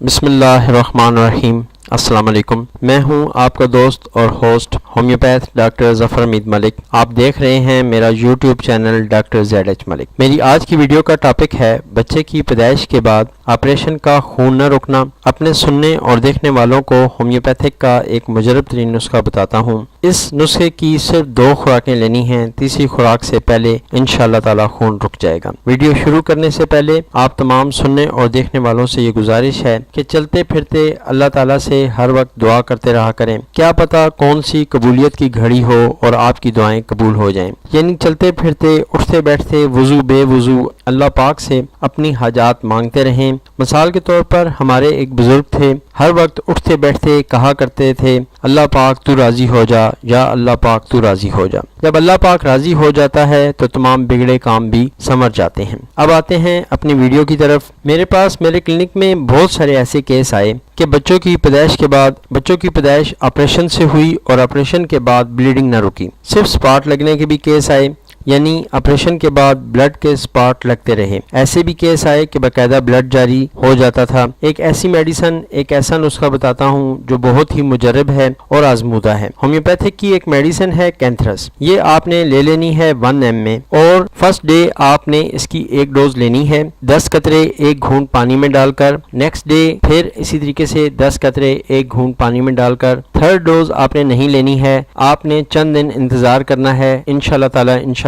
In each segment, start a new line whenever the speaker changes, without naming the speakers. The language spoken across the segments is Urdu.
بسم اللہ الرحمن الرحیم۔ السلام علیکم، میں ہوں آپ کا دوست اور ہوسٹ ہومیوپیتھ ڈاکٹر ظفر ملک۔ آپ دیکھ رہے ہیں میرا یوٹیوب چینل ڈاکٹر Drzhmalik۔ میری آج کی ویڈیو کا ٹاپک ہے بچے کی پیدائش کے بعد آپریشن کا خون نہ رکنا۔ اپنے سننے اور دیکھنے والوں کو ہومیوپیتھک کا ایک مجرب ترین نسخہ بتاتا ہوں۔ اس نسخے کی صرف 2 خوراکیں لینی ہیں، تیسری خوراک سے پہلے انشاءاللہ تعالی خون رک جائے گا۔ ویڈیو شروع کرنے سے پہلے آپ تمام سننے اور دیکھنے والوں سے یہ گزارش ہے کہ چلتے پھرتے اللہ تعالیٰ سے ہر وقت دعا کرتے رہا کریں، کیا پتہ کون سی قبولیت کی گھڑی ہو اور آپ کی دعائیں قبول ہو جائیں۔ یعنی چلتے پھرتے اٹھتے بیٹھتے وضو بے وضو اللہ پاک سے اپنی حاجات مانگتے رہیں۔ مثال کے طور پر ہمارے ایک بزرگ تھے، ہر وقت اٹھتے بیٹھتے کہا کرتے تھے اللہ پاک تو راضی ہو جا، یا اللہ پاک تو راضی ہو جا۔ جب اللہ پاک راضی ہو جاتا ہے تو تمام بگڑے کام بھی سنور جاتے ہیں۔ اب آتے ہیں اپنی ویڈیو کی طرف۔ میرے پاس میرے کلینک میں بہت سارے ایسے کیس آئے کہ بچوں کی پیدائش آپریشن سے ہوئی اور آپریشن کے بعد بلیڈنگ نہ رکی۔ صرف سپاٹ لگنے کے بھی کیس آئے، یعنی آپریشن کے بعد بلڈ کے سپاٹ لگتے رہے۔ ایسے بھی کیس آئے کہ باقاعدہ بلڈ جاری ہو جاتا تھا۔ ایک ایسی میڈیسن، ایک ایسا نسخہ بتاتا ہوں جو بہت ہی مجرب ہے اور آزمودہ ہے۔ ہومیوپیتھک کی ایک میڈیسن ہے کینتھرس۔ یہ آپ نے لے لینی ہے 1 ml میں، اور فرسٹ ڈے آپ نے اس کی 1 ڈوز لینی ہے 10 قطرے 1 گھونٹ پانی میں ڈال کر، نیکسٹ ڈے پھر اسی طریقے سے 10 قطرے 1 گھونٹ پانی میں ڈال کر، تھرڈ ڈوز آپ نے نہیں لینی ہے، آپ نے چند دن انتظار کرنا ہے، انشاءاللہ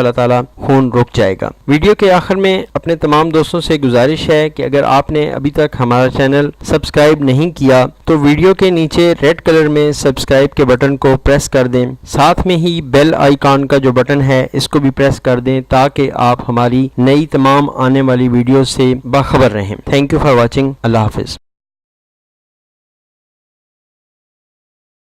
تعالی خون رک جائے گا۔ ویڈیو کے آخر میں اپنے تمام دوستوں سے گزارش ہے کہ اگر آپ نے ابھی تک ہمارا چینل سبسکرائب نہیں کیا تو ویڈیو کے نیچے ریڈ کلر میں سبسکرائب کے بٹن کو پریس کر دیں، ساتھ میں ہی بیل آئیکن کا جو بٹن ہے اس کو بھی پریس کر دیں تاکہ آپ ہماری نئی تمام آنے والی ویڈیوز سے باخبر رہیں۔ Thank you for watching. اللہ حافظ۔